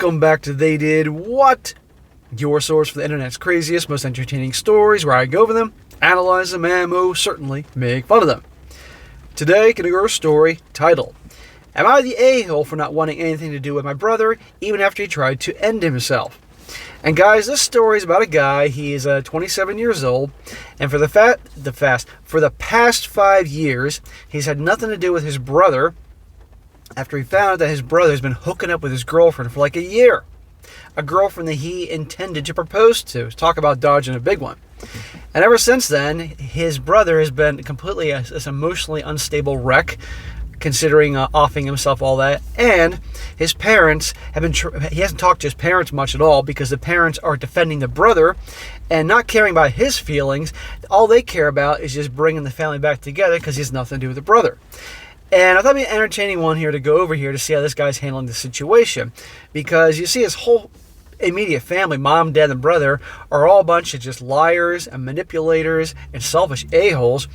Welcome back to They Did What? Your source for the internet's craziest, most entertaining stories, where I go over them, analyze them, and most certainly make fun of them. Today, can go over a story titled, Am I the a-hole for not wanting anything to do with my brother, even after he tried to end himself? And guys, this story is about a guy. He is 27 years old, and for the past 5 years, he's had nothing to do with his brother, after he found out that his brother has been hooking up with his girlfriend for like a year. A girlfriend that he intended to propose to. Talk about dodging a big one. And ever since then, his brother has been completely this emotionally unstable wreck, considering offing himself all that. And his parents have been, he hasn't talked to his parents much at all, because the parents are defending the brother and not caring about his feelings. All they care about is just bringing the family back together, because he has nothing to do with the brother. And I thought it'd be an entertaining one here to go over here to see how this guy's handling the situation. Because you see his whole immediate family, mom, dad, and brother, are all a bunch of just liars and manipulators and selfish a-holes.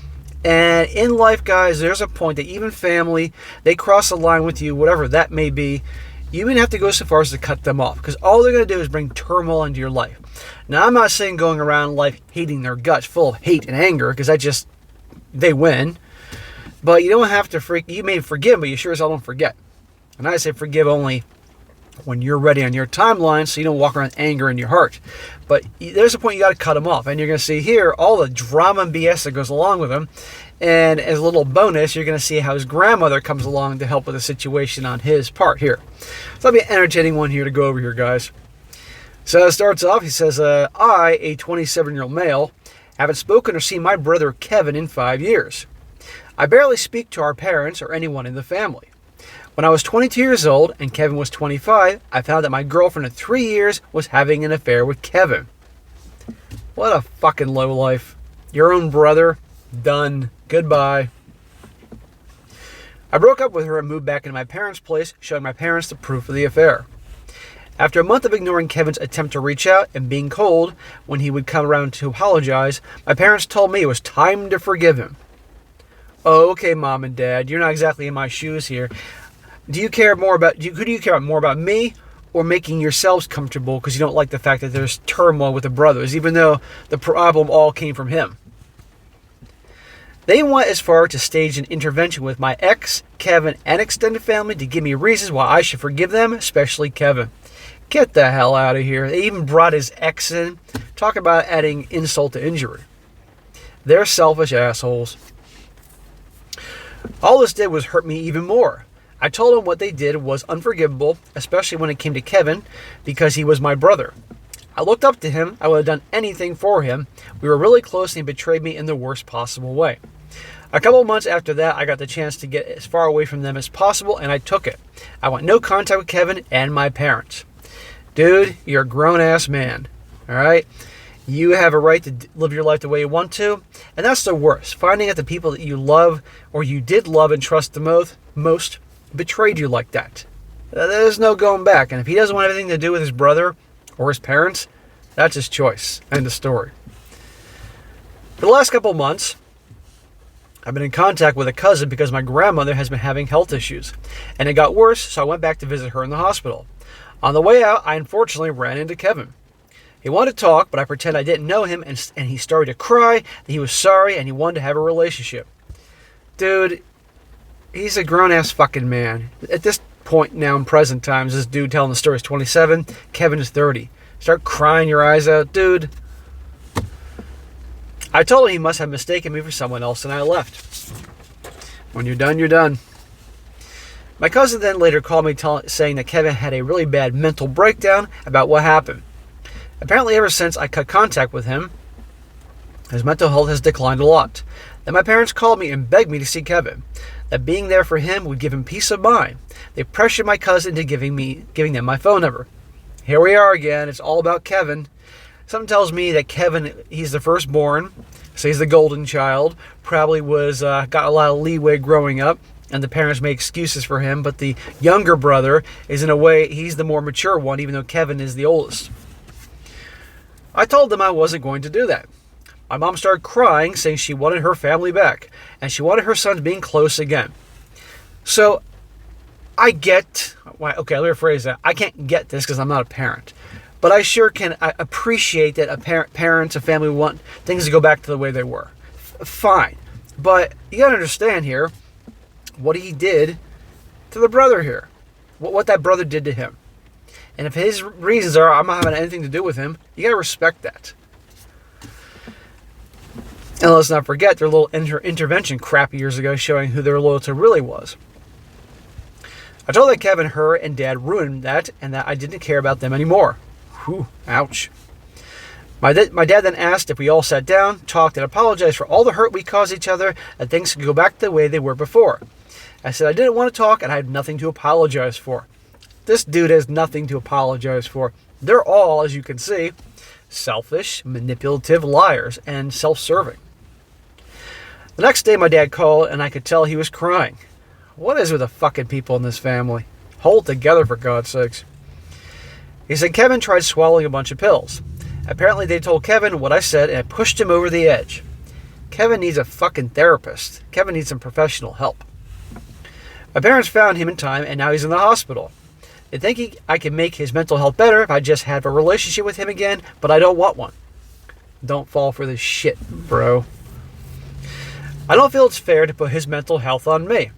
And in life, guys, there's a point that even family, they cross the line with you, whatever that may be. You even have to go so far as to cut them off, because all they're going to do is bring turmoil into your life. Now, I'm not saying going around life hating their guts, full of hate and anger, because they win. But you don't have to you may forgive, but you sure as hell don't forget. And I say forgive only when you're ready on your timeline, so you don't walk around anger in your heart. But there's a point you got to cut them off. And you're going to see here all the drama and BS that goes along with him. And as a little bonus, you're going to see how his grandmother comes along to help with the situation on his part here. So that'll be an entertaining one here to go over here, guys. So it starts off, he says, I, a 27-year-old male, haven't spoken or seen my brother Kevin in 5 years. I barely speak to our parents or anyone in the family. When I was 22 years old and Kevin was 25, I found that my girlfriend of 3 years was having an affair with Kevin. What a fucking lowlife. Your own brother. Done. Goodbye. I broke up with her and moved back into my parents' place, showing my parents the proof of the affair. After a month of ignoring Kevin's attempt to reach out and being cold when he would come around to apologize, my parents told me it was time to forgive him. Oh, okay, Mom and Dad, you're not exactly in my shoes here. Who do you care more about me, or making yourselves comfortable because you don't like the fact that there's turmoil with the brothers, even though the problem all came from him? They went as far to stage an intervention with my ex, Kevin, and extended family to give me reasons why I should forgive them, especially Kevin. Get the hell out of here. They even brought his ex in. Talk about adding insult to injury. They're selfish assholes. All this did was hurt me even more. I told him what they did was unforgivable, especially when it came to Kevin, because he was my brother. I looked up to him. I would have done anything for him. We were really close, and he betrayed me in the worst possible way. A couple of months after that, I got the chance to get as far away from them as possible, and I took it. I want no contact with Kevin and my parents. Dude, you're a grown-ass man, all right? You have a right to live your life the way you want to, and that's the worst. Finding out the people that you love, or you did love and trust the most, betrayed you like that. There's no going back, and if he doesn't want anything to do with his brother or his parents, that's his choice. End of story. For the last couple of months, I've been in contact with a cousin because my grandmother has been having health issues, and it got worse, so I went back to visit her in the hospital. On the way out, I unfortunately ran into Kevin. He wanted to talk, but I pretended I didn't know him, and he started to cry that he was sorry and he wanted to have a relationship. Dude, he's a grown-ass fucking man. At this point now in present times, this dude telling the story is 27, Kevin is 30. Start crying your eyes out, dude. I told him he must have mistaken me for someone else, and I left. When you're done, you're done. My cousin then later called me saying that Kevin had a really bad mental breakdown about what happened. Apparently, ever since I cut contact with him, his mental health has declined a lot. Then my parents called me and begged me to see Kevin. That being there for him would give him peace of mind. They pressured my cousin into giving them my phone number. Here we are again. It's all about Kevin. Something tells me that Kevin, he's the firstborn, so he's the golden child. Probably got a lot of leeway growing up, and the parents make excuses for him. But the younger brother is, in a way, he's the more mature one, even though Kevin is the oldest. I told them I wasn't going to do that. My mom started crying, saying she wanted her family back, and she wanted her sons being close again. So, I get, okay, let me rephrase that. I can't get this because I'm not a parent. But I sure can appreciate that parents, a family want things to go back to the way they were. Fine. But you got to understand here what he did to the brother here. What that brother did to him. And if his reasons are, I'm not having anything to do with him, you got to respect that. And let's not forget their little intervention crap years ago showing who their loyalty really was. I told that Kevin, her, and Dad ruined that and that I didn't care about them anymore. Whew, ouch. My dad then asked if we all sat down, talked, and apologized for all the hurt we caused each other and things could go back the way they were before. I said I didn't want to talk and I had nothing to apologize for. This dude has nothing to apologize for. They're all, as you can see, selfish, manipulative liars and self-serving. The next day my dad called and I could tell he was crying. What is with the fucking people in this family? Hold together, for God's sakes. He said Kevin tried swallowing a bunch of pills. Apparently they told Kevin what I said and it pushed him over the edge. Kevin needs a fucking therapist. Kevin needs some professional help. My parents found him in time and now he's in the hospital. They think I can make his mental health better if I just have a relationship with him again, but I don't want one. Don't fall for this shit, bro. I don't feel it's fair to put his mental health on me.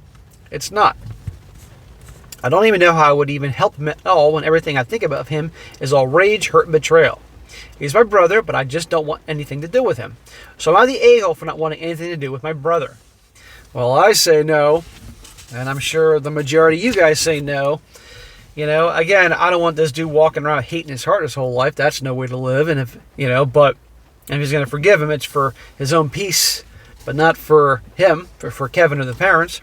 It's not. I don't even know how I would even help him at all when everything I think about him is all rage, hurt, and betrayal. He's my brother, but I just don't want anything to do with him. So am I the a-hole for not wanting anything to do with my brother? Well, I say no, and I'm sure the majority of you guys say no. You know, again, I don't want this dude walking around hating his heart his whole life. That's no way to live. And if, but if he's going to forgive him, it's for his own peace, but not for him, for Kevin or the parents.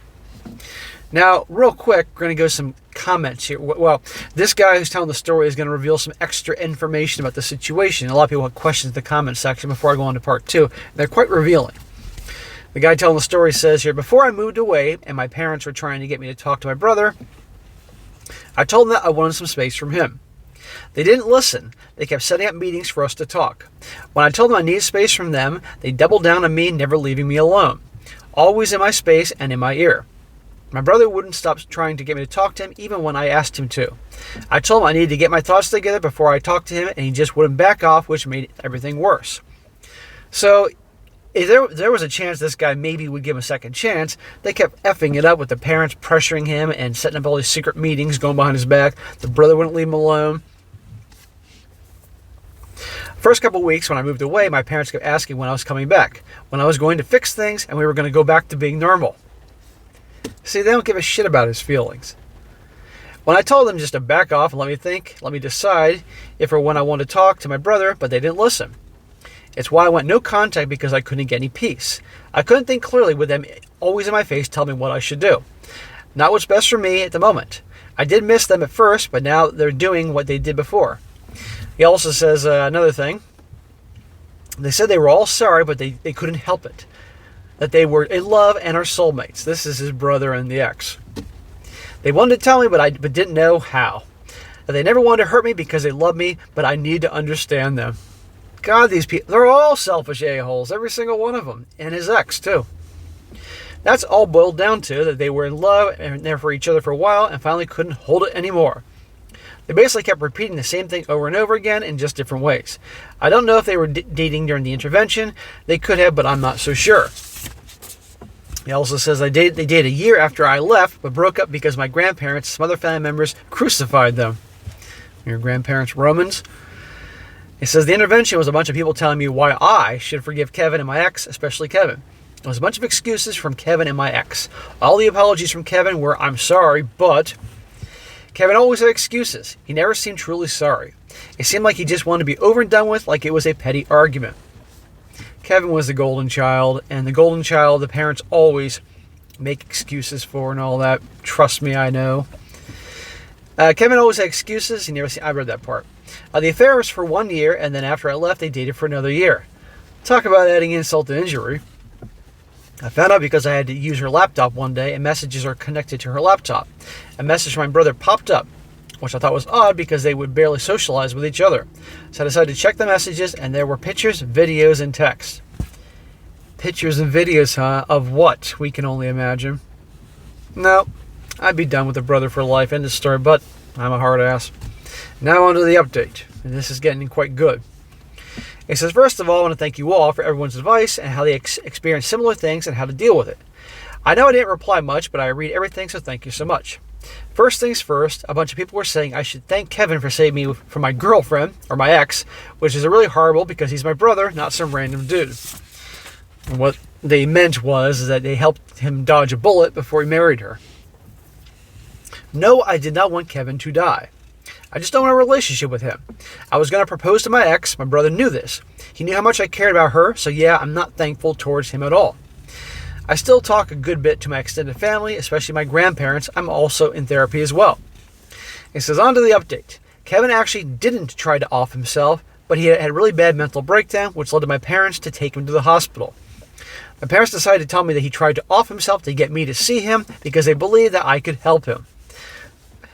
Now, real quick, we're going to go some comments here. Well, this guy who's telling the story is going to reveal some extra information about the situation. A lot of people have questions in the comment section before I go on to part 2. They're quite revealing. The guy telling the story says here, before I moved away and my parents were trying to get me to talk to my brother, I told them that I wanted some space from him. They didn't listen. They kept setting up meetings for us to talk. When I told them I needed space from them, they doubled down on me, never leaving me alone. Always in my space and in my ear. My brother wouldn't stop trying to get me to talk to him, even when I asked him to. I told him I needed to get my thoughts together before I talked to him, and he just wouldn't back off, which made everything worse. So, if there was a chance this guy maybe would give him a second chance, they kept effing it up with the parents pressuring him and setting up all these secret meetings going behind his back. The brother wouldn't leave him alone. First couple of weeks when I moved away, my parents kept asking when I was coming back, when I was going to fix things, and we were going to go back to being normal. See, they don't give a shit about his feelings. When I told them just to back off and let me think, let me decide if or when I wanted to talk to my brother, but they didn't listen. It's why I went no contact, because I couldn't get any peace. I couldn't think clearly with them always in my face telling me what I should do. Not what's best for me at the moment. I did miss them at first, but now they're doing what they did before. He also says another thing. They said they were all sorry, but they couldn't help it. That they were in love and are soulmates. This is his brother and the ex. They wanted to tell me, but didn't know how. That they never wanted to hurt me because they love me, but I need to understand them. God, these people, they're all selfish a-holes, every single one of them, and his ex, too. That's all boiled down to that they were in love and there for each other for a while and finally couldn't hold it anymore. They basically kept repeating the same thing over and over again in just different ways. I don't know if they were dating during the intervention. They could have, but I'm not so sure. He also says they dated a year after I left, but broke up because my grandparents, some other family members, crucified them. Your grandparents Romans? He says the intervention was a bunch of people telling me why I should forgive Kevin and my ex, especially Kevin. It was a bunch of excuses from Kevin and my ex. All the apologies from Kevin were, I'm sorry, but... Kevin always had excuses. He never seemed truly sorry. It seemed like he just wanted to be over and done with, like it was a petty argument. Kevin was the golden child, and the golden child the parents always make excuses for and all that. Trust me, I know. Kevin always had excuses. I read that part. The affair was for 1 year, and then after I left, they dated for another year. Talk about adding insult to injury. I found out because I had to use her laptop one day, and messages are connected to her laptop. A message from my brother popped up, which I thought was odd because they would barely socialize with each other. So I decided to check the messages, and there were pictures, videos, and text. Pictures and videos, huh? Of what? We can only imagine. No, I'd be done with a brother for life. End of story, but I'm a hard ass. Now on to the update, and this is getting quite good. It says, first of all, I want to thank you all for everyone's advice and how they experienced similar things and how to deal with it. I know I didn't reply much, but I read everything, so thank you so much. First things first, a bunch of people were saying I should thank Kevin for saving me from my girlfriend, or my ex, which is really horrible because he's my brother, not some random dude. And what they meant was that they helped him dodge a bullet before he married her. No, I did not want Kevin to die. I just don't want a relationship with him. I was going to propose to my ex. My brother knew this. He knew how much I cared about her, so yeah, I'm not thankful towards him at all. I still talk a good bit to my extended family, especially my grandparents. I'm also in therapy as well. It says, on to the update. Kevin actually didn't try to off himself, but he had a really bad mental breakdown, which led to my parents to take him to the hospital. My parents decided to tell me that he tried to off himself to get me to see him because they believed that I could help him.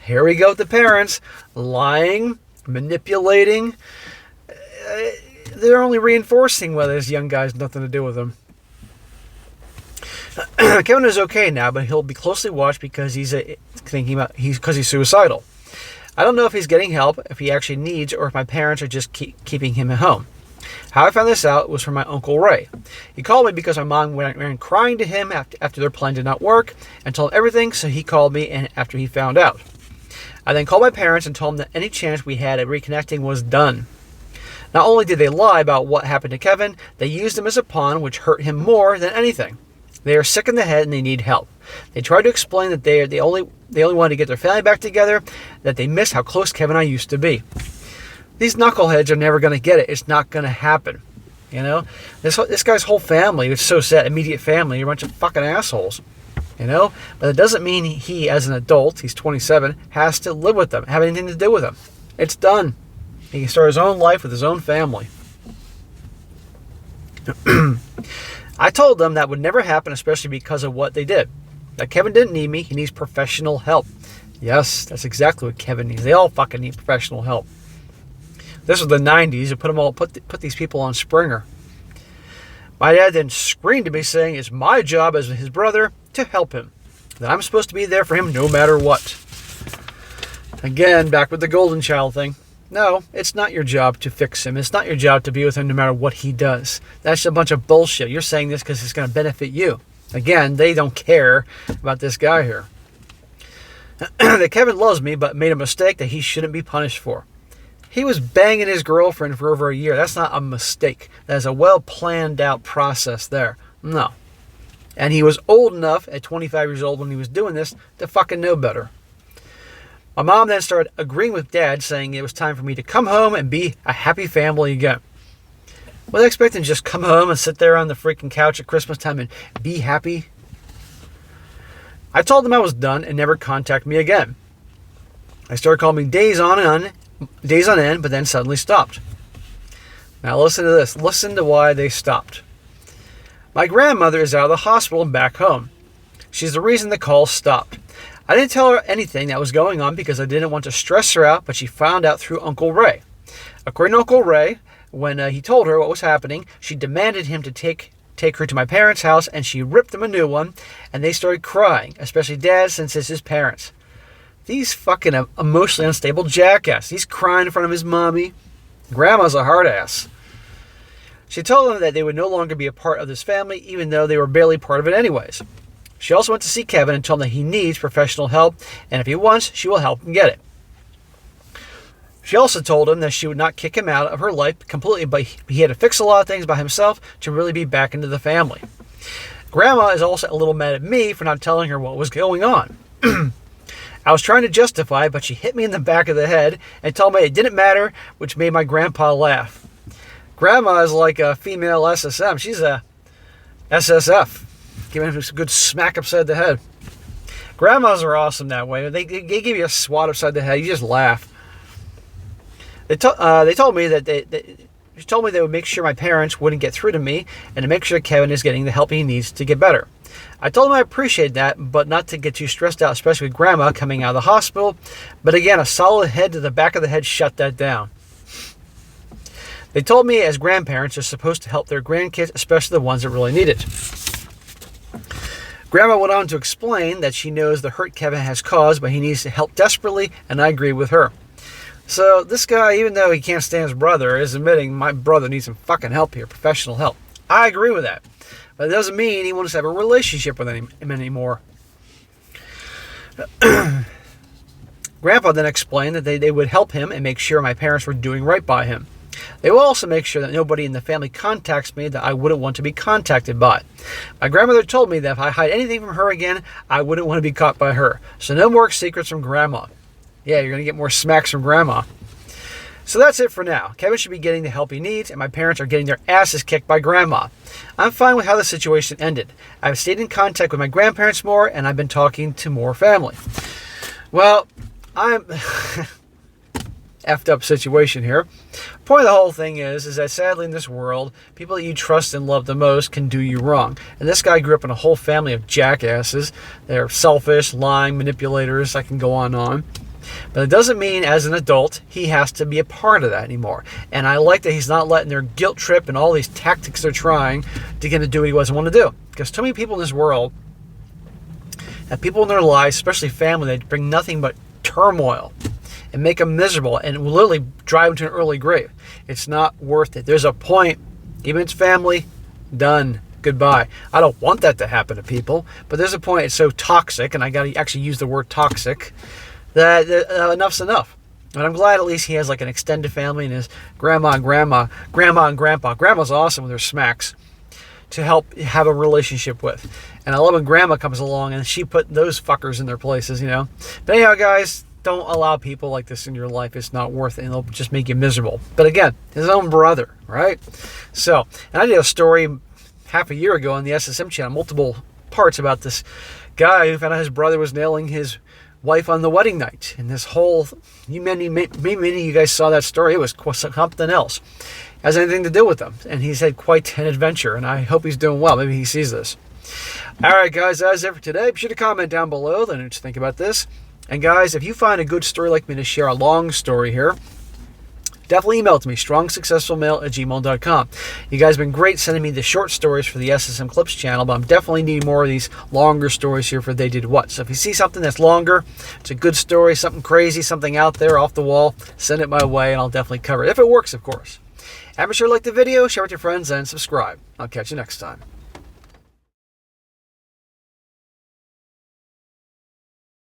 Here we go with the parents, lying, manipulating. They're only reinforcing whether this young guy's nothing to do with him. Kevin is okay now, but he'll be closely watched because he's suicidal. I don't know if he's getting help, if he actually needs, or if my parents are just keeping him at home. How I found this out was from my Uncle Ray. He called me because my mom ran crying to him after their plan did not work and told him everything, so he called me and after he found out. I then called my parents and told them that any chance we had at reconnecting was done. Not only did they lie about what happened to Kevin, they used him as a pawn, which hurt him more than anything. They are sick in the head and they need help. They tried to explain that they only wanted to get their family back together, that they miss how close Kevin and I used to be. These knuckleheads are never going to get it. It's not going to happen. You know, this guy's whole family, it's so sad, immediate family, a bunch of fucking assholes. You know, but it doesn't mean he, as an adult, he's 27, has to live with them, have anything to do with them. It's done. He can start his own life with his own family. I told them that would never happen, especially because of what they did. That Kevin didn't need me. He needs professional help. Yes, that's exactly what Kevin needs. They all fucking need professional help. This was the 90s. You put these people on Springer. My dad then screamed at me saying it's my job as his brother to help him. That I'm supposed to be there for him no matter what. Again, back with the golden child thing. No, it's not your job to fix him. It's not your job to be with him no matter what he does. That's a bunch of bullshit. You're saying this because it's going to benefit you. Again, they don't care about this guy here. That Kevin loves me but made a mistake that he shouldn't be punished for. He was banging his girlfriend for over a year. That's not a mistake. That is a well planned out process there. No. And he was old enough, at 25 years old when he was doing this, to fucking know better. My mom then started agreeing with Dad, saying it was time for me to come home and be a happy family again. Was I expecting to just come home and sit there on the freaking couch at Christmas time and be happy? I told them I was done and never contact me again. I started calling me days on end, but then suddenly stopped. Now listen to this. Listen to why they stopped. My grandmother is out of the hospital and back home. She's the reason the calls stopped. I didn't tell her anything that was going on because I didn't want to stress her out, but she found out through Uncle Ray. According to Uncle Ray, when he told her what was happening, she demanded him to take her to my parents' house, and she ripped them a new one, and they started crying, especially Dad, since it's his parents. These fucking emotionally unstable jackasses. He's crying in front of his mommy. Grandma's a hard ass. She told them that they would no longer be a part of this family, even though they were barely part of it anyways. She also went to see Kevin and told him that he needs professional help, and if he wants, she will help him get it. She also told him that she would not kick him out of her life completely, but he had to fix a lot of things by himself to really be back into the family. Grandma is also a little mad at me for not telling her what was going on. I was trying to justify, but she hit me in the back of the head and told me it didn't matter, which made my grandpa laugh. Grandma is like a female SSM. She's a SSF. Giving him a good smack upside the head. Grandmas are awesome that way. They give you a swat upside the head. You just laugh. They told me that she told me they would make sure my parents wouldn't get through to me and to make sure Kevin is getting the help he needs to get better. I told him I appreciate that, but not to get too stressed out, especially with Grandma coming out of the hospital. But again, a solid head to the back of the head shut that down. They told me as grandparents are supposed to help their grandkids, especially the ones that really need it. Grandma went on to explain that she knows the hurt Kevin has caused, but he needs help desperately, and I agree with her. So this guy, even though he can't stand his brother, is admitting my brother needs some fucking help here, professional help. I agree with that. But it doesn't mean he wants to have a relationship with him anymore. Grandpa then explained that they would help him and make sure my parents were doing right by him. They will also make sure that nobody in the family contacts me that I wouldn't want to be contacted by. My grandmother told me that if I hide anything from her again, I wouldn't want to be caught by her. So no more secrets from Grandma. Yeah, you're going to get more smacks from Grandma. So that's it for now. Kevin should be getting the help he needs, and my parents are getting their asses kicked by Grandma. I'm fine with how the situation ended. I've stayed in contact with my grandparents more, and I've been talking to more family. Well, I'm... effed up situation here. Point of the whole thing is that sadly in this world, people that you trust and love the most can do you wrong. And this guy grew up in a whole family of jackasses. They're selfish, lying, manipulators. I can go on. But it doesn't mean as an adult he has to be a part of that anymore. And I like that he's not letting their guilt trip and all these tactics they're trying to get him to do what he doesn't want to do. Because too many people in this world have people in their lives, especially family, that bring nothing but turmoil and make them miserable and will literally drive them to an early grave. It's not worth it. There's a point, even if it's family, done, goodbye. I don't want that to happen to people, but there's a point it's so toxic, and I got to actually use the word toxic, that enough's enough. And I'm glad at least he has like an extended family and his grandma and grandpa. Grandma's awesome with her smacks to help have a relationship with. And I love when Grandma comes along and she put those fuckers in their places, you know. But anyhow, guys, don't allow people like this in your life. It's not worth it, and they'll just make you miserable. But again, his own brother, right? So, and I did a story half a year ago on the SSM channel, multiple parts about this guy who found out his brother was nailing his wife on the wedding night. And this whole, many of you guys saw that story. It was something else. It has anything to do with them. And he's had quite an adventure, and I hope he's doing well. Maybe he sees this. All right, guys, that's it for today. Be sure to comment down below. Let me think about this. And guys, if you find a good story like me to share, a long story here, definitely email it to me, strongsuccessfulmale@gmail.com. You guys have been great sending me the short stories for the SSM Clips channel, but I'm definitely needing more of these longer stories here for They Did What. So if you see something that's longer, it's a good story, something crazy, something out there, off the wall, send it my way, and I'll definitely cover it. If it works, of course. And be sure to like the video, share it with your friends, and subscribe. I'll catch you next time.